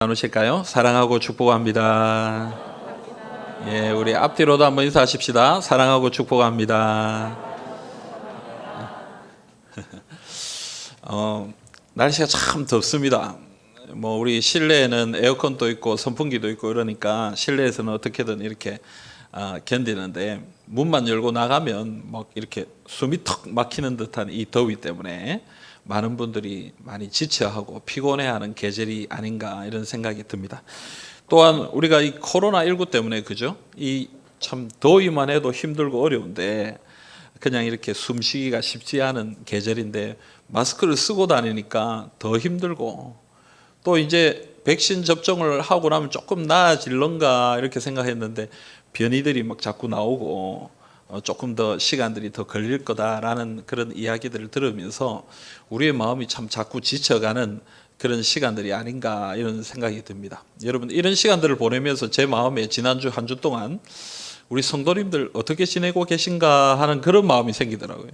나누실까요? 사랑하고 축복합니다. 예, 우리 앞뒤로도 한번 인사하십시다. 사랑하고 축복합니다. 날씨가 참 덥습니다. 우리 실내에는 에어컨도 있고 선풍기도 있고 이러니까 실내에서는 어떻게든 이렇게 견디는데 문만 열고 나가면 막 이렇게 숨이 턱 막히는 듯한 이 더위 때문에 많은 분들이 많이 지쳐하고 피곤해하는 계절이 아닌가 이런 생각이 듭니다. 또한 우리가 이 코로나19 때문에 그죠? 이 참 더위만 해도 힘들고 어려운데 그냥 이렇게 숨쉬기가 쉽지 않은 계절인데 마스크를 쓰고 다니니까 더 힘들고 또 이제 백신 접종을 하고 나면 조금 나아질런가 이렇게 생각했는데 변이들이 막 자꾸 나오고 조금 더 시간들이 더 걸릴 거다라는 그런 이야기들을 들으면서 우리의 마음이 참 자꾸 지쳐가는 그런 시간들이 아닌가 이런 생각이 듭니다. 여러분, 이런 시간들을 보내면서 제 마음에 지난주 한 주 동안 우리 성도님들 어떻게 지내고 계신가 하는 그런 마음이 생기더라고요.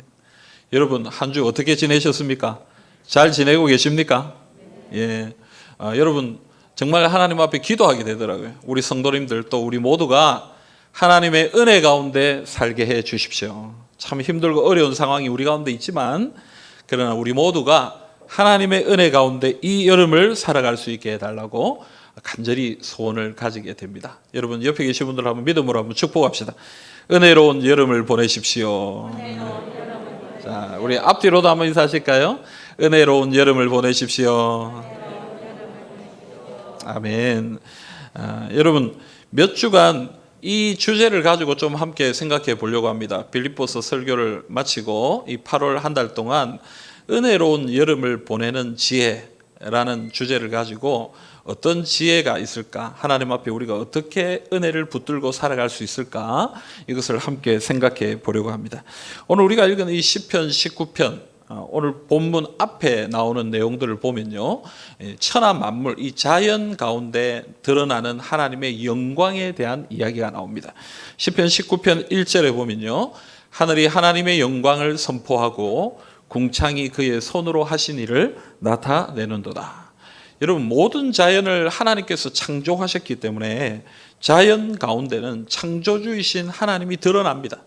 여러분, 한 주 어떻게 지내셨습니까? 잘 지내고 계십니까? 예. 여러분, 정말 하나님 앞에 기도하게 되더라고요. 우리 성도님들 또 우리 모두가 하나님의 은혜 가운데 살게 해 주십시오. 참 힘들고 어려운 상황이 우리 가운데 있지만 그러나 우리 모두가 하나님의 은혜 가운데 이 여름을 살아갈 수 있게 해달라고 간절히 소원을 가지게 됩니다. 여러분, 옆에 계신 분들 한번 믿음으로 한번 축복합시다. 은혜로운 여름을 보내십시오. 자, 우리 앞뒤로도 한번 인사하실까요? 은혜로운 여름을 보내십시오. 아멘. 여러분, 몇 주간 이 주제를 가지고 좀 함께 생각해 보려고 합니다. 빌립보서 설교를 마치고 이 8월 한 달 동안 은혜로운 여름을 보내는 지혜라는 주제를 가지고 어떤 지혜가 있을까? 하나님 앞에 우리가 어떻게 은혜를 붙들고 살아갈 수 있을까? 이것을 함께 생각해 보려고 합니다. 오늘 우리가 읽은 이 시편 19편 오늘 본문 앞에 나오는 내용들을 보면요, 천하 만물, 이 자연 가운데 드러나는 하나님의 영광에 대한 이야기가 나옵니다. 시편 19편 1절에 보면요, 하늘이 하나님의 영광을 선포하고 궁창이 그의 손으로 하신 일을 나타내는도다. 여러분, 모든 자연을 하나님께서 창조하셨기 때문에 자연 가운데는 창조주이신 하나님이 드러납니다.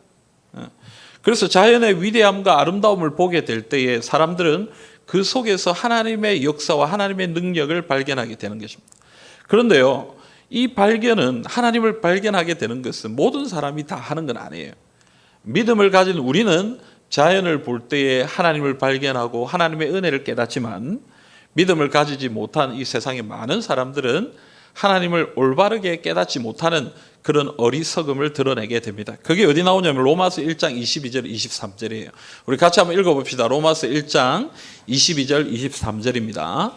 그래서 자연의 위대함과 아름다움을 보게 될 때에 사람들은 그 속에서 하나님의 역사와 하나님의 능력을 발견하게 되는 것입니다. 그런데요, 이 발견은, 하나님을 발견하게 되는 것은 모든 사람이 다 하는 건 아니에요. 믿음을 가진 우리는 자연을 볼 때에 하나님을 발견하고 하나님의 은혜를 깨닫지만 믿음을 가지지 못한 이 세상의 많은 사람들은 하나님을 올바르게 깨닫지 못하는 그런 어리석음을 드러내게 됩니다. 그게 어디 나오냐면 로마서 1장 22절 23절이에요. 우리 같이 한번 읽어봅시다. 로마서 1장 22절 23절입니다.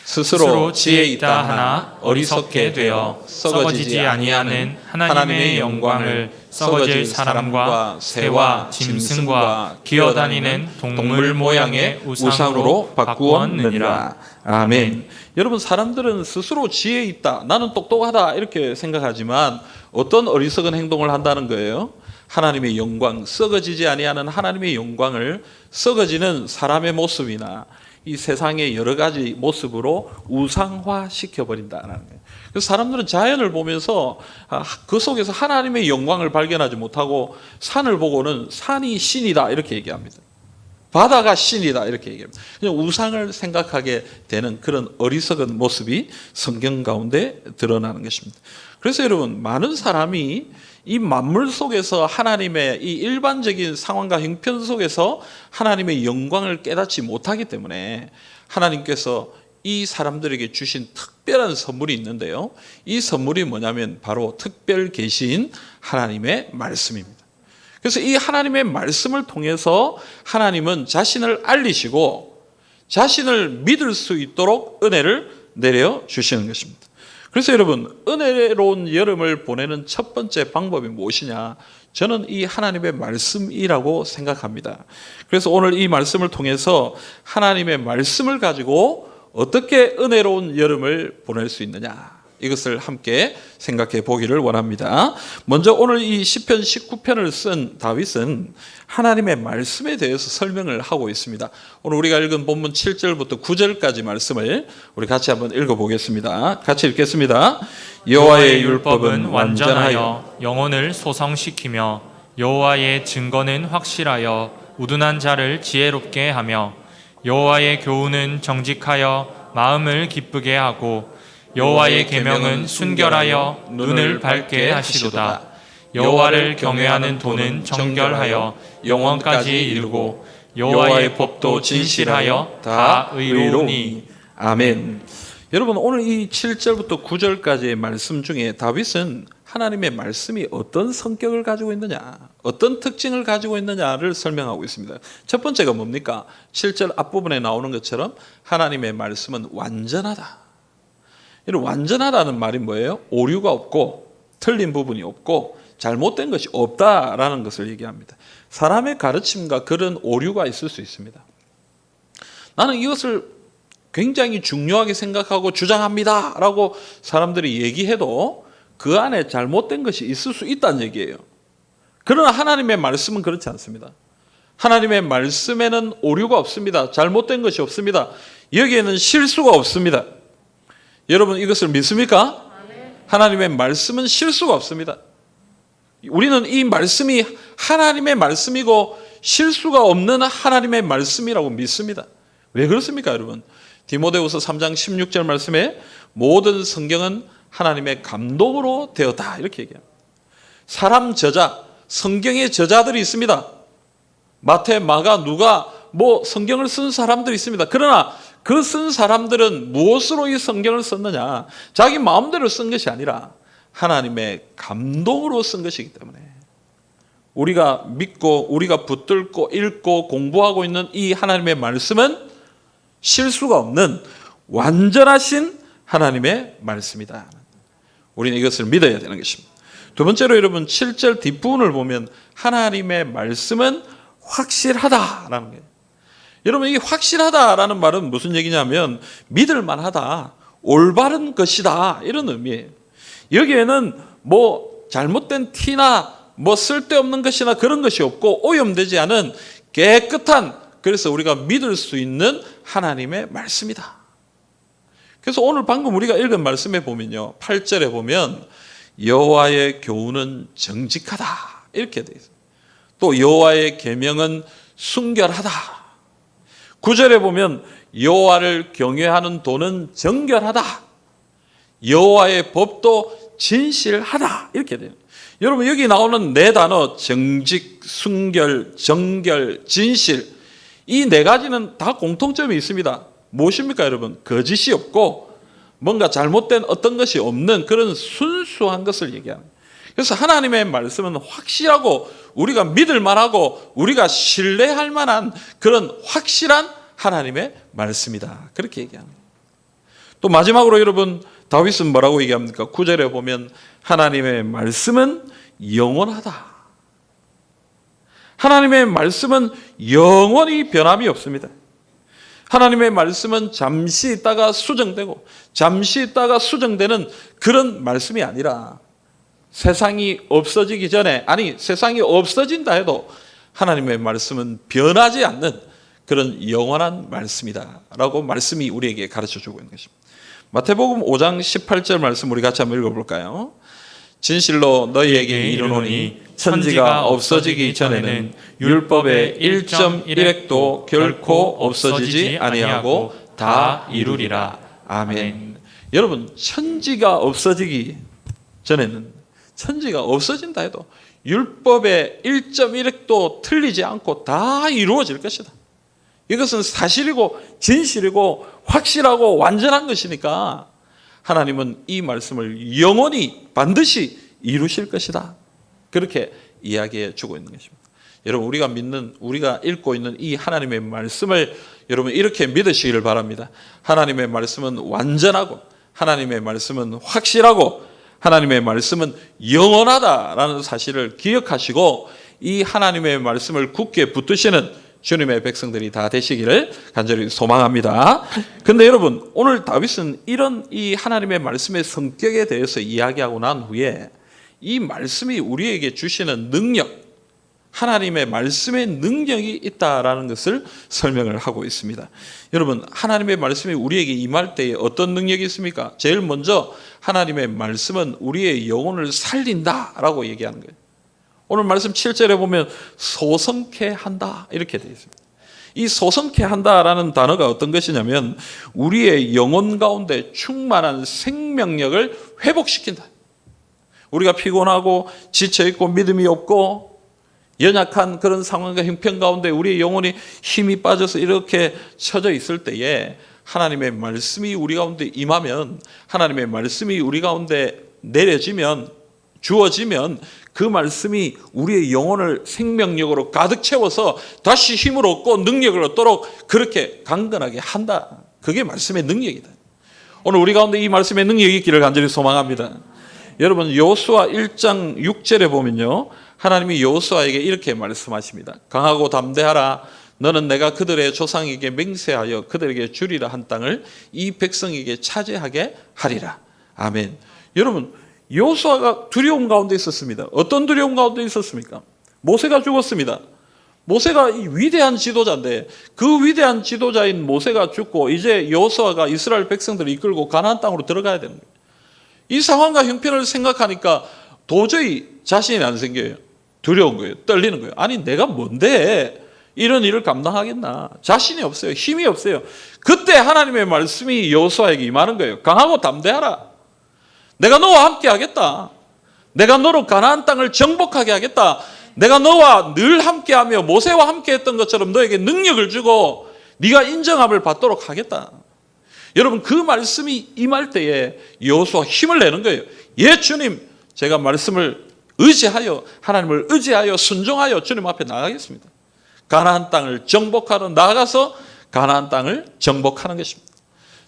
스스로 지혜 있다 하나 어리석게 되어 썩어지지 아니하는 하나님의 영광을 썩어질 사람과 새와 짐승과 기어다니는 동물 모양의 우상으로 바꾸었느니라. 아멘. 여러분, 사람들은 스스로 지혜 있다, 나는 똑똑하다 이렇게 생각하지만 어떤 어리석은 행동을 한다는 거예요? 하나님의 영광, 썩어지지 아니하는 하나님의 영광을 썩어지는 사람의 모습이나 이 세상의 여러 가지 모습으로 우상화 시켜버린다는 거예요. 그래서 사람들은 자연을 보면서 그 속에서 하나님의 영광을 발견하지 못하고 산을 보고는 산이 신이다 이렇게 얘기합니다. 바다가 신이다 이렇게 얘기합니다. 그냥 우상을 생각하게 되는 그런 어리석은 모습이 성경 가운데 드러나는 것입니다. 그래서 여러분, 많은 사람이 이 만물 속에서 하나님의 이 일반적인 상황과 형편 속에서 하나님의 영광을 깨닫지 못하기 때문에 하나님께서 이 사람들에게 주신 특별한 선물이 있는데요, 이 선물이 뭐냐면 바로 특별 계신 하나님의 말씀입니다. 그래서 이 하나님의 말씀을 통해서 하나님은 자신을 알리시고 자신을 믿을 수 있도록 은혜를 내려주시는 것입니다. 그래서 여러분, 은혜로운 여름을 보내는 첫 번째 방법이 무엇이냐? 저는 이 하나님의 말씀이라고 생각합니다. 그래서 오늘 이 말씀을 통해서 하나님의 말씀을 가지고 어떻게 은혜로운 여름을 보낼 수 있느냐? 이것을 함께 생각해 보기를 원합니다. 먼저 오늘 이 시편 19편을 쓴 다윗은 하나님의 말씀에 대해서 설명을 하고 있습니다. 오늘 우리가 읽은 본문 7절부터 9절까지 말씀을 우리 같이 한번 읽어보겠습니다. 같이 읽겠습니다. 여호와의 율법은 완전하여 영혼을 소성시키며 여호와의 증거는 확실하여 우둔한 자를 지혜롭게 하며 여호와의 교훈은 정직하여 마음을 기쁘게 하고 여호와의 계명은 순결하여 눈을 밝게 하시도다. 여호와를 경외하는 도는 정결하여 영원까지 이르고 여호와의 법도 진실하여 다 의로우니. 아멘. 여러분 오늘 이 7절부터 9절까지의 말씀 중에 다윗은 하나님의 말씀이 어떤 성격을 가지고 있느냐, 어떤 특징을 가지고 있느냐를 설명하고 있습니다. 첫 번째가 뭡니까? 7절 앞부분에 나오는 것처럼 하나님의 말씀은 완전하다. 이런 완전하다는 말이 뭐예요? 오류가 없고 틀린 부분이 없고 잘못된 것이 없다라는 것을 얘기합니다. 사람의 가르침과 그런 오류가 있을 수 있습니다. 나는 이것을 굉장히 중요하게 생각하고 주장합니다 라고 사람들이 얘기해도 그 안에 잘못된 것이 있을 수 있다는 얘기예요. 그러나 하나님의 말씀은 그렇지 않습니다. 하나님의 말씀에는 오류가 없습니다. 잘못된 것이 없습니다. 여기에는 실수가 없습니다. 여러분 이것을 믿습니까? 하나님의 말씀은 실수가 없습니다. 우리는 이 말씀이 하나님의 말씀이고 실수가 없는 하나님의 말씀이라고 믿습니다. 왜 그렇습니까, 여러분? 디모데후서 3장 16절 말씀에 모든 성경은 하나님의 감동으로 되었다 이렇게 얘기합니다. 사람 저자, 성경의 저자들이 있습니다. 마태, 마가, 누가 성경을 쓴 사람들이 있습니다. 그러나 그 쓴 사람들은 무엇으로 이 성경을 썼느냐? 자기 마음대로 쓴 것이 아니라 하나님의 감동으로 쓴 것이기 때문에 우리가 믿고 우리가 붙들고 읽고 공부하고 있는 이 하나님의 말씀은 실수가 없는 완전하신 하나님의 말씀이다. 우리는 이것을 믿어야 되는 것입니다. 두 번째로 여러분 7절 뒷부분을 보면 하나님의 말씀은 확실하다라는 거예요. 여러분 이 확실하다라는 말은 무슨 얘기냐면 믿을 만하다, 올바른 것이다 이런 의미예요. 여기에는 잘못된 티나 쓸데없는 것이나 그런 것이 없고 오염되지 않은 깨끗한, 그래서 우리가 믿을 수 있는 하나님의 말씀이다. 그래서 오늘 방금 우리가 읽은 말씀에 보면요, 8절에 보면 여호와의 교훈은 정직하다 이렇게 되어 있어요. 또 여호와의 계명은 순결하다. 9절에 보면 여호와를 경외하는 도는 정결하다. 여호와의 법도 진실하다 이렇게 돼요. 여러분 여기 나오는 네 단어 정직, 순결, 정결, 진실, 이 네 가지는 다 공통점이 있습니다. 무엇입니까 여러분? 거짓이 없고 뭔가 잘못된 어떤 것이 없는 그런 순수한 것을 얘기합니다. 그래서 하나님의 말씀은 확실하고 우리가 믿을 만하고 우리가 신뢰할 만한 그런 확실한 하나님의 말씀이다 그렇게 얘기합니다. 또 마지막으로 여러분 다윗은 뭐라고 얘기합니까? 9절에 보면 하나님의 말씀은 영원하다. 하나님의 말씀은 영원히 변함이 없습니다. 하나님의 말씀은 잠시 있다가 수정되고 잠시 있다가 수정되는 그런 말씀이 아니라 세상이 없어지기 전에, 세상이 없어진다 해도 하나님의 말씀은 변하지 않는 그런 영원한 말씀이다 라고 말씀이 우리에게 가르쳐주고 있는 것입니다. 마태복음 5장 18절 말씀 우리 같이 한번 읽어볼까요? 진실로 너희에게 이르노니 천지가 없어지기 전에는 율법의 1.1획도 결코 없어지지 아니하고 다 이루리라. 아멘. 여러분 천지가 없어지기 전에는, 천지가 없어진다 해도 율법의 1.1획도 틀리지 않고 다 이루어질 것이다. 이것은 사실이고 진실이고 확실하고 완전한 것이니까 하나님은 이 말씀을 영원히 반드시 이루실 것이다. 그렇게 이야기해 주고 있는 것입니다. 여러분 우리가 읽고 있는 이 하나님의 말씀을 여러분 이렇게 믿으시기를 바랍니다. 하나님의 말씀은 완전하고 하나님의 말씀은 확실하고 하나님의 말씀은 영원하다라는 사실을 기억하시고 이 하나님의 말씀을 굳게 붙드시는 주님의 백성들이 다 되시기를 간절히 소망합니다. 근데 여러분, 오늘 다윗은 이런 이 하나님의 말씀의 성격에 대해서 이야기하고 난 후에 이 말씀이 우리에게 주시는 능력, 하나님의 말씀의 능력이 있다라는 것을 설명을 하고 있습니다. 여러분, 하나님의 말씀이 우리에게 임할 때에 어떤 능력이 있습니까? 제일 먼저 하나님의 말씀은 우리의 영혼을 살린다라고 얘기하는 거예요. 오늘 말씀 7절에 보면 소성케 한다 이렇게 되어 있습니다. 이 소성케 한다라는 단어가 어떤 것이냐면 우리의 영혼 가운데 충만한 생명력을 회복시킨다. 우리가 피곤하고 지쳐있고 믿음이 없고 연약한 그런 상황과 형편 가운데 우리의 영혼이 힘이 빠져서 이렇게 처져 있을 때에 하나님의 말씀이 우리 가운데 임하면, 하나님의 말씀이 우리 가운데 내려지면, 주어지면 그 말씀이 우리의 영혼을 생명력으로 가득 채워서 다시 힘을 얻고 능력을 얻도록 그렇게 강건하게 한다. 그게 말씀의 능력이다. 오늘 우리 가운데 이 말씀의 능력이 있기를 간절히 소망합니다. 여러분, 여호수아 1장 6절에 보면요, 하나님이 여호수아에게 이렇게 말씀하십니다. 강하고 담대하라. 너는 내가 그들의 조상에게 맹세하여 그들에게 주리라 한 땅을 이 백성에게 차지하게 하리라. 아멘. 여러분, 여호수아가 두려움 가운데 있었습니다. 어떤 두려움 가운데 있었습니까? 모세가 죽었습니다. 모세가 이 위대한 지도자인데 그 위대한 지도자인 모세가 죽고 이제 여호수아가 이스라엘 백성들을 이끌고 가나안 땅으로 들어가야 되는 거예요. 이 상황과 형편을 생각하니까 도저히 자신이 안 생겨요. 두려운 거예요. 떨리는 거예요. 아니, 내가 뭔데 이런 일을 감당하겠나. 자신이 없어요. 힘이 없어요. 그때 하나님의 말씀이 여호수아에게 임하는 거예요. 강하고 담대하라. 내가 너와 함께 하겠다. 내가 너로 가나안 땅을 정복하게 하겠다. 내가 너와 늘 함께하며 모세와 함께했던 것처럼 너에게 능력을 주고 네가 인정함을 받도록 하겠다. 여러분, 그 말씀이 임할 때에 여호수아 힘을 내는 거예요. 예, 주님, 제가 말씀을 의지하여, 하나님을 의지하여 순종하여 주님 앞에 나가겠습니다. 가나안 땅을 정복하러 나가서 가나안 땅을 정복하는 것입니다.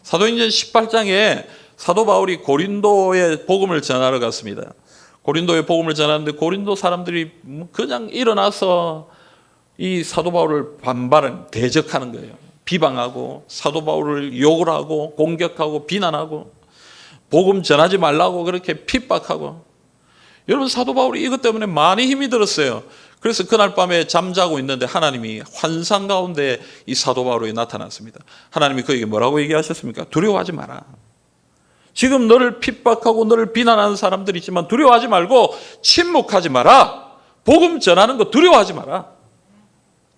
사도행전 18장에 사도 바울이 고린도에 복음을 전하러 갔습니다. 고린도에 복음을 전하는데 고린도 사람들이 그냥 일어나서 이 사도 바울을 대적하는 거예요. 비방하고 사도 바울을 욕을 하고 공격하고 비난하고 복음 전하지 말라고 그렇게 핍박하고. 여러분, 사도 바울이 이것 때문에 많이 힘이 들었어요. 그래서 그날 밤에 잠자고 있는데 하나님이 환상 가운데 이 사도 바울에게 나타났습니다. 하나님이 그에게 뭐라고 얘기하셨습니까? 두려워하지 마라. 지금 너를 핍박하고 너를 비난하는 사람들이 있지만 두려워하지 말고 침묵하지 마라. 복음 전하는 거 두려워하지 마라.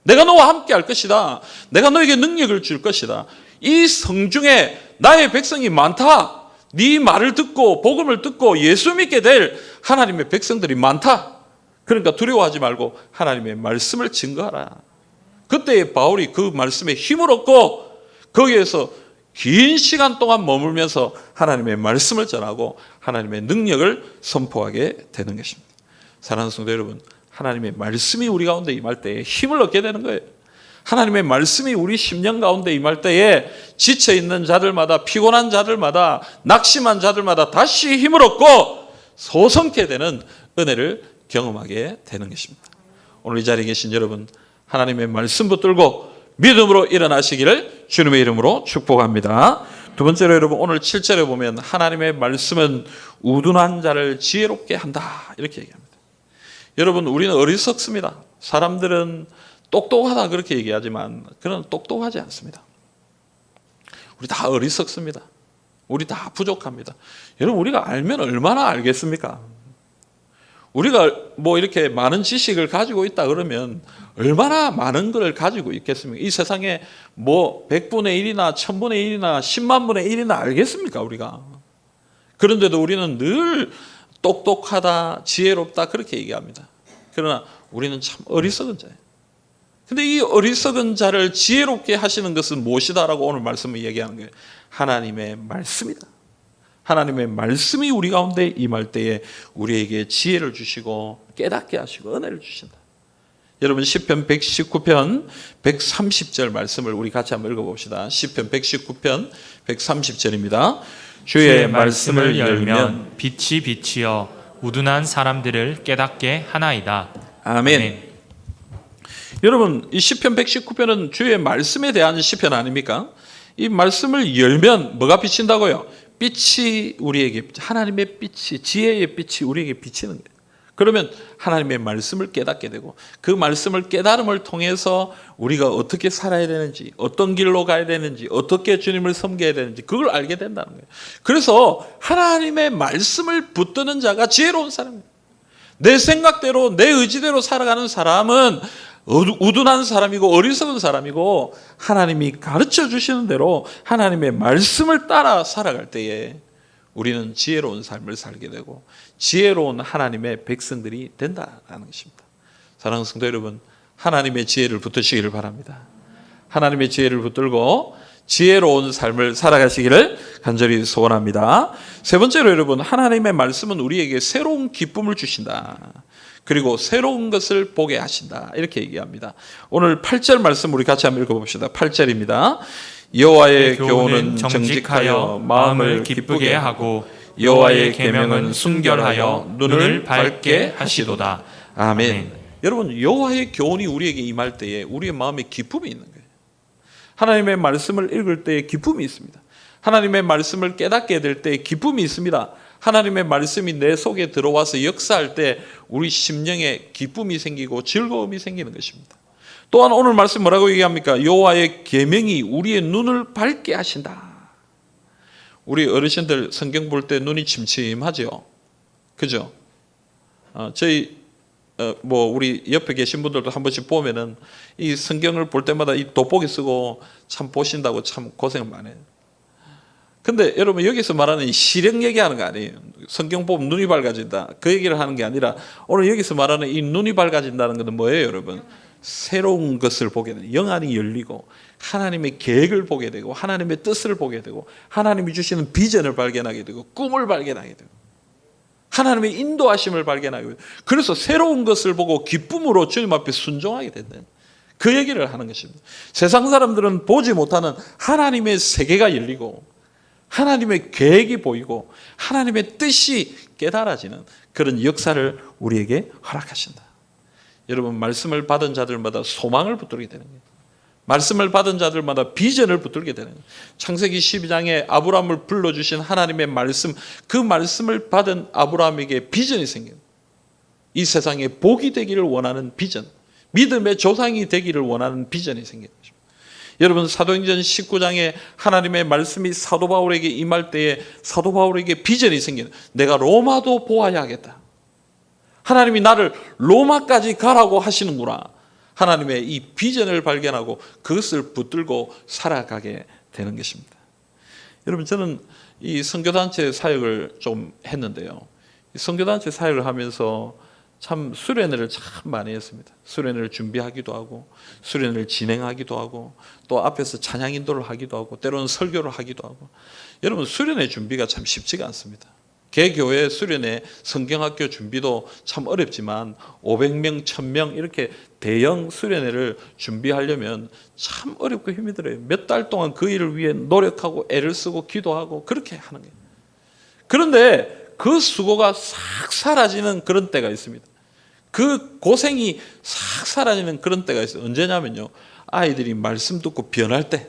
내가 너와 함께 할 것이다. 내가 너에게 능력을 줄 것이다. 이 성중에 나의 백성이 많다. 네 말을 듣고 복음을 듣고 예수 믿게 될 하나님의 백성들이 많다. 그러니까 두려워하지 말고 하나님의 말씀을 증거하라. 그때 바울이 그 말씀에 힘을 얻고 거기에서 긴 시간 동안 머물면서 하나님의 말씀을 전하고 하나님의 능력을 선포하게 되는 것입니다. 사랑하는 성도 여러분, 하나님의 말씀이 우리 가운데 임할 때에 힘을 얻게 되는 거예요. 하나님의 말씀이 우리 심령 가운데 임할 때에 지쳐있는 자들마다, 피곤한 자들마다, 낙심한 자들마다 다시 힘을 얻고 소성케 되는 은혜를 경험하게 되는 것입니다. 오늘 이 자리에 계신 여러분, 하나님의 말씀 붙들고 믿음으로 일어나시기를 주님의 이름으로 축복합니다. 두 번째로 여러분, 오늘 7절에 보면 하나님의 말씀은 우둔한 자를 지혜롭게 한다 이렇게 얘기합니다. 여러분, 우리는 어리석습니다. 사람들은 똑똑하다 그렇게 얘기하지만 그런 똑똑하지 않습니다. 우리 다 어리석습니다. 우리 다 부족합니다. 여러분, 우리가 알면 얼마나 알겠습니까? 우리가 뭐 이렇게 많은 지식을 가지고 있다 그러면 얼마나 많은 걸 가지고 있겠습니까? 이 세상에 뭐 100분의 1이나 1000분의 1이나 10만 분의 1이나 알겠습니까, 우리가? 그런데도 우리는 늘 똑똑하다, 지혜롭다 그렇게 얘기합니다. 그러나 우리는 참 어리석은 자예요. 근데 이 어리석은 자를 지혜롭게 하시는 것은 무엇이다라고 오늘 말씀을 얘기하는 거예요. 하나님의 말씀이다. 하나님의 말씀이 우리 가운데 임할 때에 우리에게 지혜를 주시고 깨닫게 하시고 은혜를 주신다. 여러분, 시편 119편 130절 말씀을 우리 같이 한번 읽어봅시다. 시편 119편 130절입니다. 주의 말씀을 열면 빛이 비치어 우둔한 사람들을 깨닫게 하나이다. 아멘. 여러분, 이 시편 119편은 주의 말씀에 대한 시편 아닙니까? 이 말씀을 열면 뭐가 비친다고요? 빛이 우리에게, 하나님의 빛이, 지혜의 빛이 우리에게 비치는 거예요. 그러면 하나님의 말씀을 깨닫게 되고, 그 말씀을 깨달음을 통해서 우리가 어떻게 살아야 되는지, 어떤 길로 가야 되는지, 어떻게 주님을 섬겨야 되는지 그걸 알게 된다는 거예요. 그래서 하나님의 말씀을 붙드는 자가 지혜로운 사람이에요. 내 생각대로, 내 의지대로 살아가는 사람은 우둔한 사람이고 어리석은 사람이고, 하나님이 가르쳐 주시는 대로 하나님의 말씀을 따라 살아갈 때에 우리는 지혜로운 삶을 살게 되고 지혜로운 하나님의 백성들이 된다는 것입니다. 사랑하는 성도 여러분, 하나님의 지혜를 붙드시기를 바랍니다. 하나님의 지혜를 붙들고 지혜로운 삶을 살아가시기를 간절히 소원합니다. 세 번째로 여러분, 하나님의 말씀은 우리에게 새로운 기쁨을 주신다. 그리고 새로운 것을 보게 하신다. 이렇게 얘기합니다. 오늘 8절 말씀 우리 같이 한번 읽어봅시다. 8절입니다. 여호와의 교훈은 정직하여 마음을 기쁘게 하고 여호와의 계명은 순결하여 눈을 밝게 하시도다. 아멘. 여러분, 여호와의 교훈이 우리에게 임할 때에 우리의 마음에 기쁨이 있는 거예요. 하나님의 말씀을 읽을 때에 기쁨이 있습니다. 하나님의 말씀을 깨닫게 될 때에 기쁨이 있습니다. 하나님의 말씀이 내 속에 들어와서 역사할 때 우리 심령에 기쁨이 생기고 즐거움이 생기는 것입니다. 또한 오늘 말씀 뭐라고 얘기합니까? 여호와의 계명이 우리의 눈을 밝게 하신다. 우리 어르신들 성경 볼 때 눈이 침침하죠. 그죠? 우리 옆에 계신 분들도 한 번씩 보면은 이 성경을 볼 때마다 이 돋보기 쓰고 참 보신다고 참 고생 많이 해요. 근데 여러분, 여기서 말하는 이 시력 얘기하는 거 아니에요. 성경 보면 눈이 밝아진다, 그 얘기를 하는 게 아니라 오늘 여기서 말하는 이 눈이 밝아진다는 것은 뭐예요, 여러분? 새로운 것을 보게 되고 영안이 열리고 하나님의 계획을 보게 되고 하나님의 뜻을 보게 되고 하나님이 주시는 비전을 발견하게 되고 꿈을 발견하게 되고 하나님의 인도하심을 발견하게 되고, 그래서 새로운 것을 보고 기쁨으로 주님 앞에 순종하게 된다는 그 얘기를 하는 것입니다. 세상 사람들은 보지 못하는 하나님의 세계가 열리고 하나님의 계획이 보이고 하나님의 뜻이 깨달아지는 그런 역사를 우리에게 허락하신다. 여러분, 말씀을 받은 자들마다 소망을 붙들게 되는 거예요. 말씀을 받은 자들마다 비전을 붙들게 되는 거예요. 창세기 12장에 아브라함을 불러주신 하나님의 말씀, 그 말씀을 받은 아브라함에게 비전이 생겨요. 이 세상에 복이 되기를 원하는 비전, 믿음의 조상이 되기를 원하는 비전이 생기는 것입니다. 여러분, 사도행전 19장에 하나님의 말씀이 사도 바울에게 임할 때에 사도 바울에게 비전이 생기는, 내가 로마도 보아야겠다. 하나님이 나를 로마까지 가라고 하시는구나. 하나님의 이 비전을 발견하고 그것을 붙들고 살아가게 되는 것입니다. 여러분, 저는 이 선교단체 사역을 좀 했는데요. 선교단체 사역을 하면서 참 수련회를 참 많이 했습니다. 수련회를 준비하기도 하고 수련회를 진행하기도 하고 또 앞에서 찬양 인도를 하기도 하고 때로는 설교를 하기도 하고. 여러분, 수련회 준비가 참 쉽지가 않습니다. 개교회 수련회 성경학교 준비도 참 어렵지만 500명, 1000명 이렇게 대형 수련회를 준비하려면 참 어렵고 힘이 들어요. 몇 달 동안 그 일을 위해 노력하고 애를 쓰고 기도하고 그렇게 하는 거예요. 그런데 그 수고가 싹 사라지는 그런 때가 있습니다. 그 고생이 싹 사라지는 그런 때가 있어요. 언제냐면요, 아이들이 말씀 듣고 변할 때,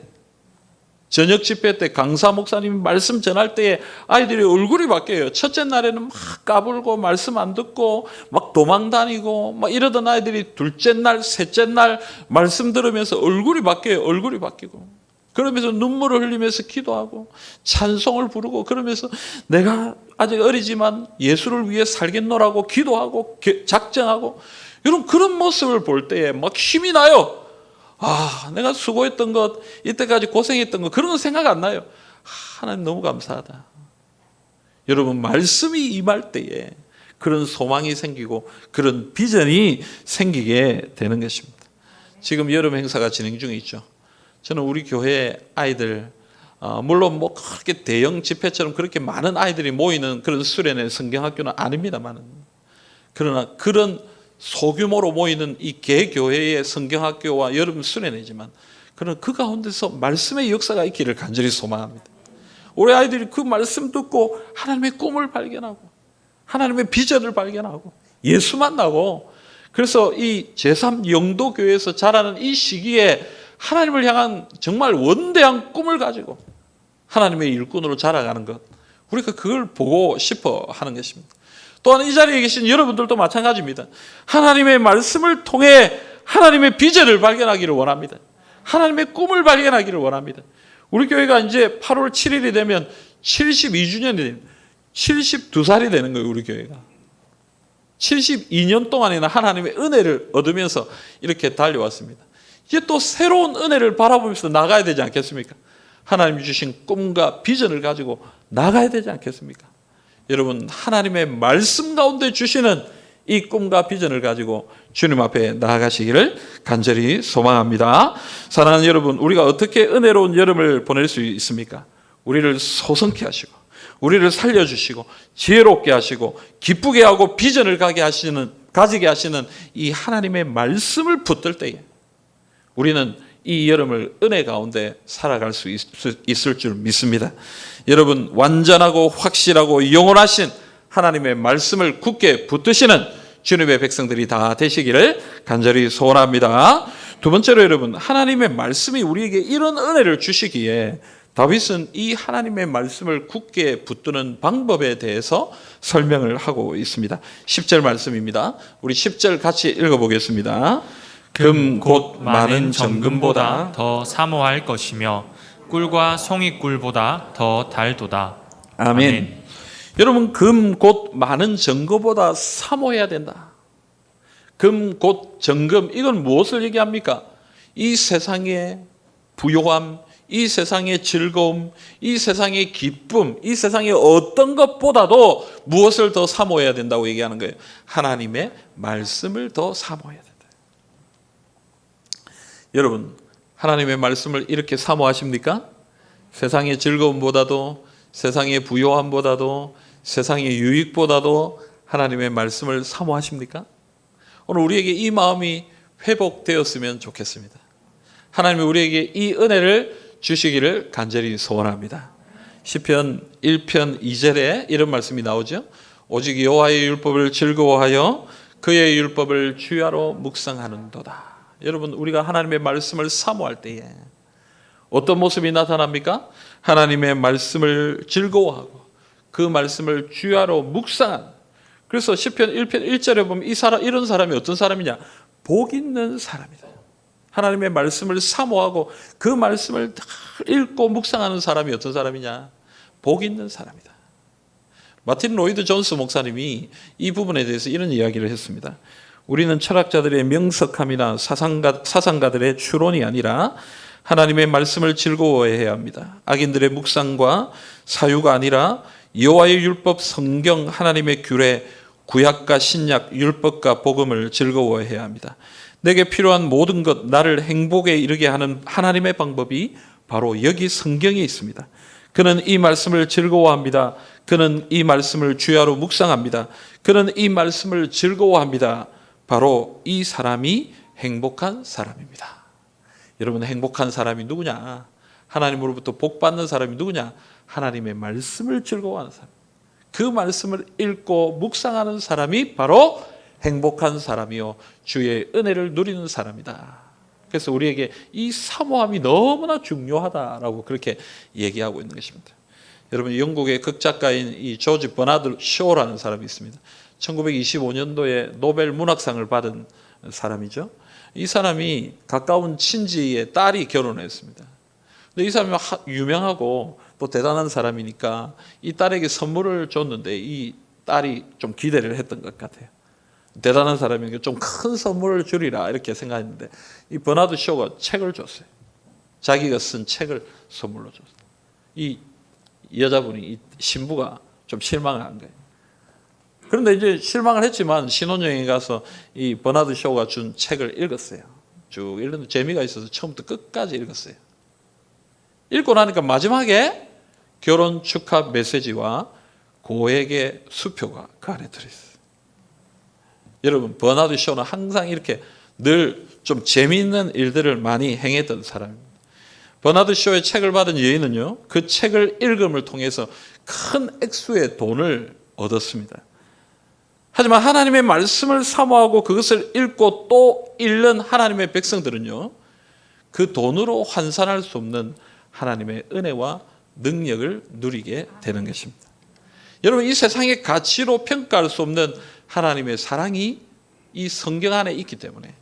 저녁 집회 때 강사 목사님이 말씀 전할 때에 아이들이 얼굴이 바뀌어요. 첫째 날에는 막 까불고 말씀 안 듣고 막 도망 다니고 막 이러던 아이들이 둘째 날, 셋째 날 말씀 들으면서 얼굴이 바뀌어요. 얼굴이 바뀌고 그러면서 눈물을 흘리면서 기도하고 찬송을 부르고 그러면서 내가 아직 어리지만 예수를 위해 살겠노라고 기도하고 작정하고, 여러분, 그런 모습을 볼 때에 막 힘이 나요. 아, 내가 수고했던 것, 이때까지 고생했던 것, 그런 건 생각 안 나요. 하나님 너무 감사하다. 여러분, 말씀이 임할 때에 그런 소망이 생기고 그런 비전이 생기게 되는 것입니다. 지금 여름 행사가 진행 중에 있죠. 저는 우리 교회 아이들, 물론 뭐 그렇게 대형 집회처럼 그렇게 많은 아이들이 모이는 그런 수련회 성경학교는 아닙니다만, 그러나 그런 소규모로 모이는 이 개교회의 성경학교와 여름 수련회지만 그런 그 가운데서 말씀의 역사가 있기를 간절히 소망합니다. 우리 아이들이 그 말씀 듣고 하나님의 꿈을 발견하고 하나님의 비전을 발견하고 예수 만나고 그래서 이 제3영도교회에서 자라는 이 시기에 하나님을 향한 정말 원대한 꿈을 가지고 하나님의 일꾼으로 자라가는 것, 우리가 그걸 보고 싶어 하는 것입니다. 또한 이 자리에 계신 여러분들도 마찬가지입니다. 하나님의 말씀을 통해 하나님의 비전을 발견하기를 원합니다. 하나님의 꿈을 발견하기를 원합니다. 우리 교회가 이제 8월 7일이 되면 72주년이 됩니다. 72살이 되는 거예요, 우리 교회가. 72년 동안이나 하나님의 은혜를 얻으면서 이렇게 달려왔습니다. 이제 또 새로운 은혜를 바라보면서 나가야 되지 않겠습니까? 하나님이 주신 꿈과 비전을 가지고 나가야 되지 않겠습니까? 여러분, 하나님의 말씀 가운데 주시는 이 꿈과 비전을 가지고 주님 앞에 나아가시기를 간절히 소망합니다. 사랑하는 여러분, 우리가 어떻게 은혜로운 여름을 보낼 수 있습니까? 우리를 소성케 하시고, 우리를 살려주시고, 지혜롭게 하시고, 기쁘게 하고 비전을 가지게 하시는 이 하나님의 말씀을 붙들 때에 우리는 이 여름을 은혜 가운데 살아갈 수 있을 줄 믿습니다. 여러분, 완전하고 확실하고 영원하신 하나님의 말씀을 굳게 붙드시는 주님의 백성들이 다 되시기를 간절히 소원합니다. 두 번째로 여러분, 하나님의 말씀이 우리에게 이런 은혜를 주시기에 다윗은 이 하나님의 말씀을 굳게 붙드는 방법에 대해서 설명을 하고 있습니다. 10절 말씀입니다. 우리 10절 같이 읽어보겠습니다. 금 곧 많은 정금보다 더 사모할 것이며 꿀과 송이꿀보다 더 달도다. 아멘. 여러분, 금 곧 많은 정금보다 사모해야 된다. 금 곧 정금, 이건 무엇을 얘기합니까? 이 세상의 부요함, 이 세상의 즐거움, 이 세상의 기쁨, 이 세상의 어떤 것보다도 무엇을 더 사모해야 된다고 얘기하는 거예요? 하나님의 말씀을 더 사모해야 된다. 여러분, 하나님의 말씀을 이렇게 사모하십니까? 세상의 즐거움보다도, 세상의 부요함보다도, 세상의 유익보다도 하나님의 말씀을 사모하십니까? 오늘 우리에게 이 마음이 회복되었으면 좋겠습니다. 하나님이 우리에게 이 은혜를 주시기를 간절히 소원합니다. 시편 1편 2절에 이런 말씀이 나오죠. 오직 여호와의 율법을 즐거워하여 그의 율법을 주야로 묵상하는도다. 여러분, 우리가 하나님의 말씀을 사모할 때에 어떤 모습이 나타납니까? 하나님의 말씀을 즐거워하고 그 말씀을 주야로 묵상한. 그래서 시편 1편 1절에 보면 이런 사람이 어떤 사람이냐? 복 있는 사람이다. 하나님의 말씀을 사모하고 그 말씀을 다 읽고 묵상하는 사람이 어떤 사람이냐? 복 있는 사람이다. 마틴 로이드 존스 목사님이 이 부분에 대해서 이런 이야기를 했습니다. 우리는 철학자들의 명석함이나 사상가들의 추론이 아니라 하나님의 말씀을 즐거워해야 합니다. 악인들의 묵상과 사유가 아니라 여호와의 율법, 성경, 하나님의 규례, 구약과 신약, 율법과 복음을 즐거워해야 합니다. 내게 필요한 모든 것, 나를 행복에 이르게 하는 하나님의 방법이 바로 여기 성경에 있습니다. 그는 이 말씀을 즐거워합니다. 그는 이 말씀을 주야로 묵상합니다. 그는 이 말씀을 즐거워합니다. 바로 이 사람이 행복한 사람입니다. 여러분, 행복한 사람이 누구냐? 하나님으로부터 복 받는 사람이 누구냐? 하나님의 말씀을 즐거워하는 사람. 그 말씀을 읽고 묵상하는 사람이 바로 행복한 사람이요 주의 은혜를 누리는 사람이다. 그래서 우리에게 이 사모함이 너무나 중요하다라고 그렇게 얘기하고 있는 것입니다. 여러분, 영국의 극작가인 이 조지 버나드 쇼라는 사람이 있습니다. 1925년도에 노벨 문학상을 받은 사람이죠. 이 사람이 가까운 친지의 딸이 결혼했습니다. 근데 이 사람이 유명하고 또 대단한 사람이니까 이 딸에게 선물을 줬는데 이 딸이 좀 기대를 했던 것 같아요. 대단한 사람이니까 좀 큰 선물을 주리라 이렇게 생각했는데 이 버나드 쇼가 책을 줬어요. 자기가 쓴 책을 선물로 줬어요. 이 여자분이, 이 신부가 좀 실망을 한 거예요. 그런데 이제 실망을 했지만 신혼여행에 가서 이 버나드 쇼가 준 책을 읽었어요. 쭉 읽는데 재미가 있어서 처음부터 끝까지 읽었어요. 읽고 나니까 마지막에 결혼 축하 메시지와 고액의 수표가 그 안에 들어있어요. 여러분, 버나드 쇼는 항상 이렇게 늘 좀 재미있는 일들을 많이 행했던 사람입니다. 버나드 쇼의 책을 받은 여인은요, 그 책을 읽음을 통해서 큰 액수의 돈을 얻었습니다. 하지만 하나님의 말씀을 사모하고 그것을 읽고 또 읽는 하나님의 백성들은요, 그 돈으로 환산할 수 없는 하나님의 은혜와 능력을 누리게 되는 것입니다. 여러분, 이 세상의 가치로 평가할 수 없는 하나님의 사랑이 이 성경 안에 있기 때문에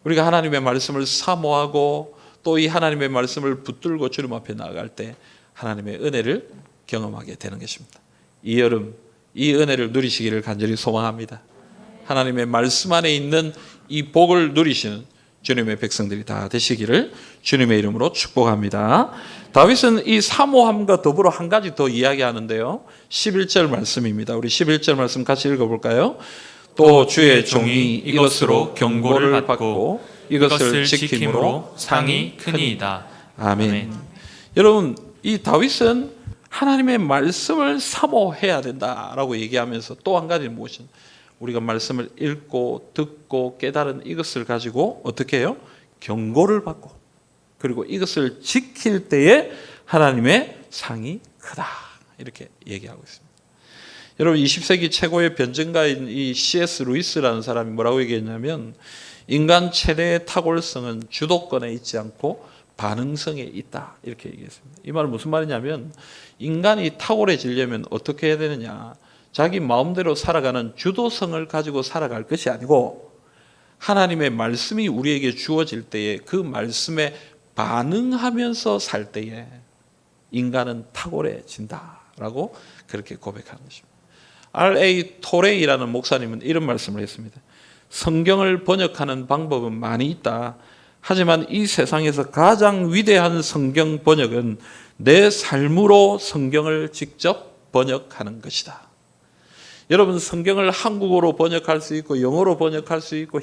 우리가 하나님의 말씀을 사모하고 또 이 하나님의 말씀을 붙들고 주님 앞에 나아갈 때 하나님의 은혜를 경험하게 되는 것입니다. 이 여름 이 은혜를 누리시기를 간절히 소망합니다. 하나님의 말씀 안에 있는 이 복을 누리시는 주님의 백성들이 다 되시기를 주님의 이름으로 축복합니다. 다윗은 이 사모함과 더불어 한 가지 더 이야기하는데요. 11절 말씀입니다. 우리 11절 말씀 같이 읽어볼까요? 또 주의 종이 이것으로 경고를 받고 이것을 지킴으로 상이 크니이다. 아멘. 여러분, 이 다윗은 하나님의 말씀을 사모해야 된다라고 얘기하면서 또 한 가지는 무엇이냐? 우리가 말씀을 읽고 듣고 깨달은 이것을 가지고 어떻게 해요? 경고를 받고 그리고 이것을 지킬 때에 하나님의 상이 크다. 이렇게 얘기하고 있습니다. 여러분, 20세기 최고의 변증가인 이 C.S. 루이스라는 사람이 뭐라고 얘기했냐면 인간 최대의 탁월성은 주도권에 있지 않고 반응성에 있다. 이렇게 얘기했습니다. 이 말은 무슨 말이냐면 인간이 탁월해지려면 어떻게 해야 되느냐? 자기 마음대로 살아가는 주도성을 가지고 살아갈 것이 아니고 하나님의 말씀이 우리에게 주어질 때에 그 말씀에 반응하면서 살 때에 인간은 탁월해진다라고 그렇게 고백하는 것입니다. R.A. 토레이라는 목사님은 이런 말씀을 했습니다. 성경을 번역하는 방법은 많이 있다. 하지만 이 세상에서 가장 위대한 성경 번역은 내 삶으로 성경을 직접 번역하는 것이다. 여러분, 성경을 한국어로 번역할 수 있고 영어로 번역할 수 있고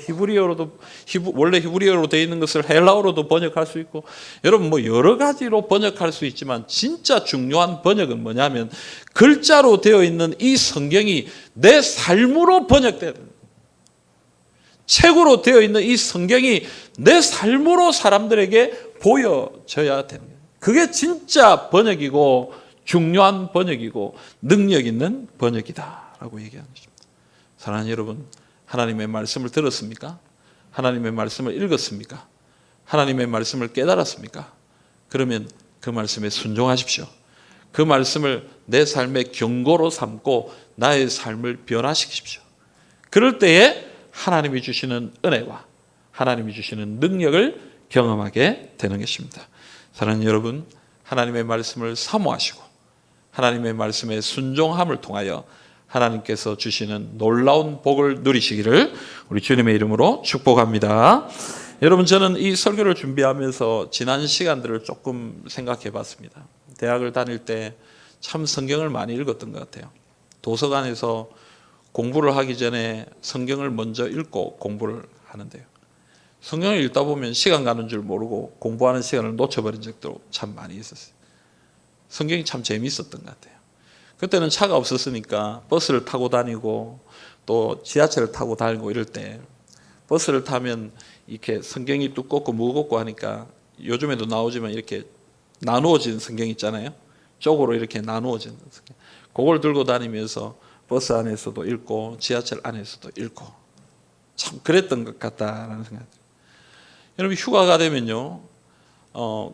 원래 히브리어로 되어 있는 것을 헬라어로도 번역할 수 있고 여러분 뭐 여러 가지로 번역할 수 있지만 진짜 중요한 번역은 뭐냐면 글자로 되어 있는 이 성경이 내 삶으로 번역돼야 된다. 책으로 되어 있는 이 성경이 내 삶으로 사람들에게 보여져야 되는 거예요. 그게 진짜 번역이고 중요한 번역이고 능력 있는 번역이다라고 얘기하는 것입니다. 사랑하는 여러분, 하나님의 말씀을 들었습니까? 하나님의 말씀을 읽었습니까? 하나님의 말씀을 깨달았습니까? 그러면 그 말씀에 순종하십시오. 그 말씀을 내 삶의 경고로 삼고 나의 삶을 변화시키십시오. 그럴 때에 하나님이 주시는 은혜와 하나님이 주시는 능력을 경험하게 되는 것입니다. 사랑하는 여러분, 하나님의 말씀을 사모하시고 하나님의 말씀에 순종함을 통하여 하나님께서 주시는 놀라운 복을 누리시기를 우리 주님의 이름으로 축복합니다. 여러분, 저는 이 설교를 준비하면서 지난 시간들을 조금 생각해 봤습니다. 대학을 다닐 때 참 성경을 많이 읽었던 것 같아요. 도서관에서 공부를 하기 전에 성경을 먼저 읽고 공부를 하는데요. 성경을 읽다 보면 시간 가는 줄 모르고 공부하는 시간을 놓쳐버린 적도 참 많이 있었어요. 성경이 참 재미있었던 것 같아요. 그때는 차가 없었으니까 버스를 타고 다니고 또 지하철을 타고 다니고 이럴 때 버스를 타면 이렇게 성경이 두껍고 무겁고 하니까 요즘에도 나오지만 이렇게 나누어진 성경 있잖아요. 쪽으로 이렇게 나누어진 성경. 그걸 들고 다니면서 버스 안에서도 읽고 지하철 안에서도 읽고 참 그랬던 것 같다라는 생각. 여러분, 휴가가 되면요.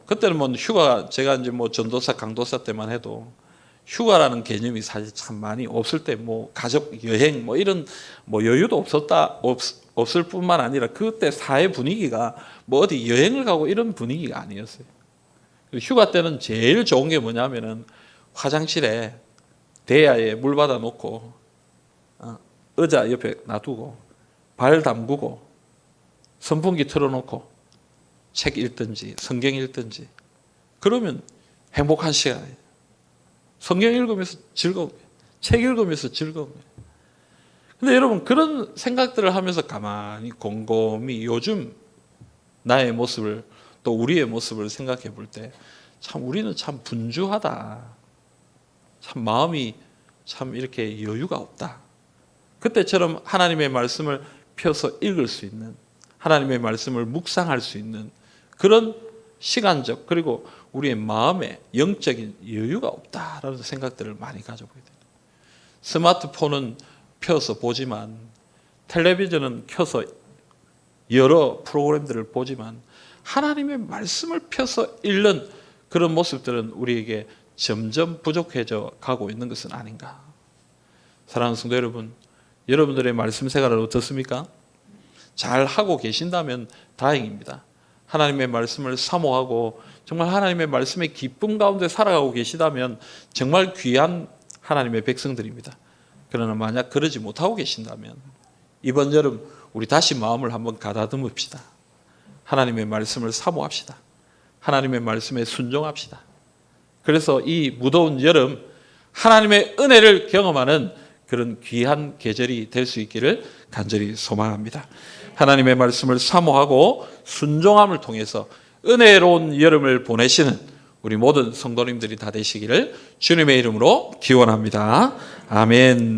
그때는 뭐 휴가 제가 이제 뭐 전도사 강도사 때만 해도 휴가라는 개념이 사실 참 많이 없을 때 뭐 가족 여행 뭐 이런 뭐 여유도 없을 뿐만 아니라 그때 사회 분위기가 뭐 어디 여행을 가고 이런 분위기가 아니었어요. 휴가 때는 제일 좋은 게 뭐냐면은 화장실에 대야에 물 받아 놓고 의자 옆에 놔두고 발 담그고 선풍기 틀어놓고 책 읽든지 성경 읽든지 그러면 행복한 시간이에요. 성경 읽으면서 즐거운 거예요. 책 읽으면서 즐거운 거예요. 근데 여러분, 그런 생각들을 하면서 가만히 곰곰이 요즘 나의 모습을 또 우리의 모습을 생각해 볼 때 참 우리는 참 분주하다. 참 마음이 참 이렇게 여유가 없다. 그때처럼 하나님의 말씀을 펴서 읽을 수 있는, 하나님의 말씀을 묵상할 수 있는 그런 시간적 그리고 우리의 마음에 영적인 여유가 없다라는 생각들을 많이 가져보게 됩니다. 스마트폰은 펴서 보지만, 텔레비전은 켜서 여러 프로그램들을 보지만 하나님의 말씀을 펴서 읽는 그런 모습들은 우리에게 점점 부족해져 가고 있는 것은 아닌가. 사랑하는 성도 여러분, 여러분들의 말씀 생활은 어떻습니까? 잘 하고 계신다면 다행입니다. 하나님의 말씀을 사모하고 정말 하나님의 말씀의 기쁨 가운데 살아가고 계시다면 정말 귀한 하나님의 백성들입니다. 그러나 만약 그러지 못하고 계신다면 이번 여름 우리 다시 마음을 한번 가다듬읍시다. 하나님의 말씀을 사모합시다. 하나님의 말씀에 순종합시다. 그래서 이 무더운 여름 하나님의 은혜를 경험하는 그런 귀한 계절이 될 수 있기를 간절히 소망합니다. 하나님의 말씀을 사모하고 순종함을 통해서 은혜로운 여름을 보내시는 우리 모든 성도님들이 다 되시기를 주님의 이름으로 기원합니다. 아멘.